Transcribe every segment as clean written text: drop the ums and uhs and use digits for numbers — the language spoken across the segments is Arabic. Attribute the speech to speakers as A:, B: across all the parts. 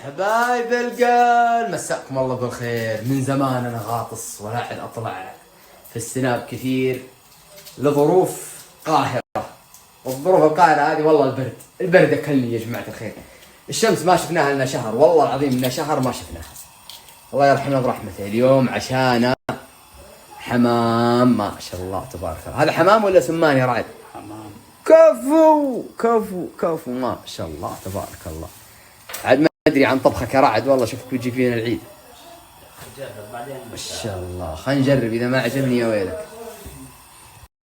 A: حبايب القلب مساكم الله بالخير. من زمان انا غاطس ولا عاد اطلع في السناب كثير لظروف قاهرة، والظروف القاهرة هذه والله البرد اكلني يا جماعة الخير. الشمس ما شفناها لنا شهر، والله العظيم لنا شهر ما شفناها. الله يرحمنا برحمته. اليوم عشانا حمام ما شاء الله تبارك الله. هذا حمام ولا سمان يا رعد؟
B: حمام.
A: كفو كفو كفو ما شاء الله تبارك الله. عاد ما ادري عن طبخك يا رعد، والله شفتك بتجي فينا العيد. ما شاء الله. خلينا نجرب، اذا ما عجبني يا ويلك.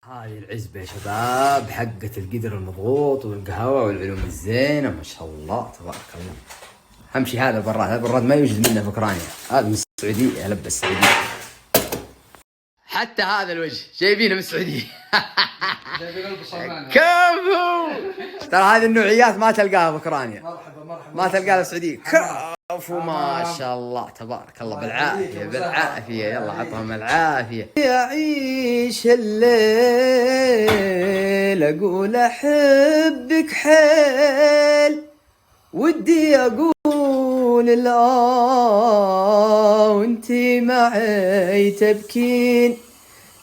A: هذه العزبة يا شباب حقة القدر المضغوط والقهوة والعلوم الزينة ما شاء الله تبارك الله. اهم شيء هذا البراد، هذا البراد ما يوجد منه في اوكرانيا، هذا من السعودية، لبس السعودية. حتى هذا الوجه جايبينه من السعودية. كفو. ترى هذه النوعيات ما تلقاها في اوكرانيا. مرحبا ما تلقاها في السعودية. كفو ما شاء الله تبارك الله. بالعافية بالعافية، يلا عطهم العافية. يعيش الليل اقول احبك حيل، ودي اقول لا وانتي معي تبكين،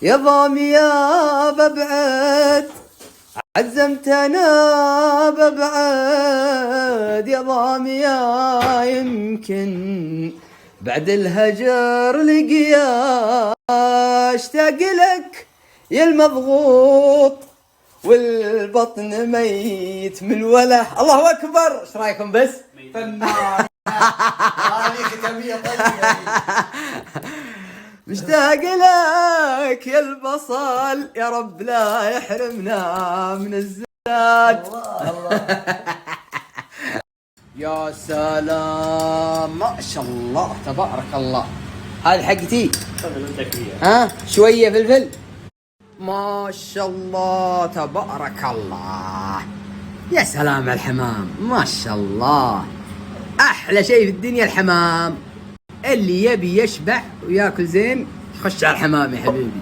A: يا ضامي يا ببعد عزمت انا ببعد، يا ضامي يا يمكن بعد الهجر لقيا، اشتاق لك يا المضغوط والبطن ميت من الوله. الله اكبر. ايش رايكم بس؟
B: فنان. هذه ختامية طيبة.
A: مشتاق لك يا البصل، يا رب لا يحرمنا من الزاد.
B: الله
A: يا سلام ما شاء الله تبارك الله. هذه حقتي. ها شوية فلفل. ما شاء الله تبارك الله. يا سلام على الحمام ما شاء الله. احلى شيء في الدنيا الحمام. اللي يبي يشبع وياكل زين خش على الحمام يا حبيبي.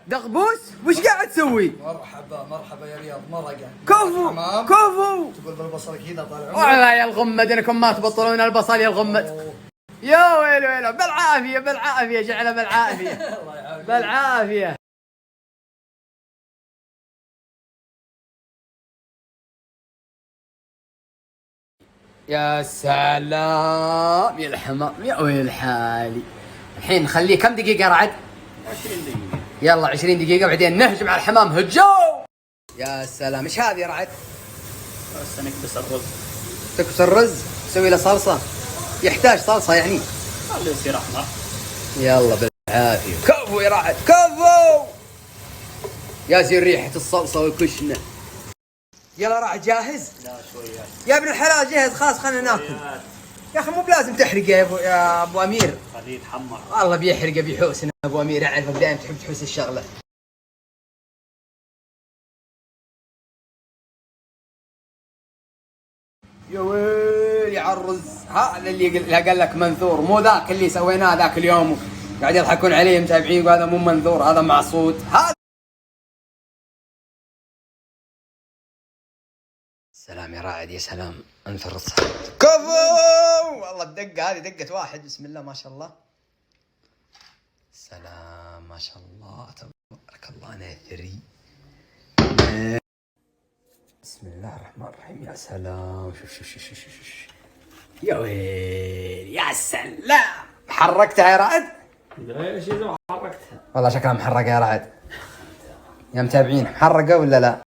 A: دغبوس وش قاعد تسوي؟
B: مرحبا يا رياض، مرقة.
A: كفو كفو.
B: تقول بالبصل كذا طالع.
A: والله يا الغمد انكم ما تبطلون البصل يا الغمد. يا ويلي ويلي. بالعافية بالعافية جعله بالعافية. بالعافية. يا سلام يا الحمام يا ويل حالي. الحين نخليه كم دقيقة رعد؟
B: 20 دقيقة.
A: يلا 20 دقيقة بعدين نهجم على الحمام. هجو. يا سلام. ايش هذه يا رعد؟
B: بس نكبس الرز.
A: تكبس الرز تسوي له صلصة؟ يحتاج صلصة يعني؟
B: خليه يصير احمر.
A: يلا بالعافية. كفو يا رعد كفو. يا زين ريحة الصلصة والكشنة. يلا رعد جاهز؟
B: لا شوية
A: يا ابن الحلال جاهز خلاص خلنا ناكل. يا اخي مو بلازم تحرق يا ابو امير.
B: خليه يتحمر.
A: والله بيحرق بيحوسنا ابو امير، اعرفك دائما تحب تحوس الشغله. يا ويلي على الرز. هذا اللي قال لك منثور، مو ذاك اللي سويناه ذاك اليوم قاعد يضحكون عليه متابعين، وهذا مو منثور هذا معصوت. هذا سلام يا راعد يا سلام. انثر الصوت. كفو. والله الدقه هذه دقه واحد. بسم الله ما شاء الله. سلام ما شاء الله تبارك الله. ناثري. بسم الله الرحمن الرحيم. يا سلام. شوف يا ويل يا سلام. حركتها يا رعد؟
B: ايش اذا حركتها؟
A: والله شكلها محرقه يا رعد. يا متابعين محرقه ولا لا؟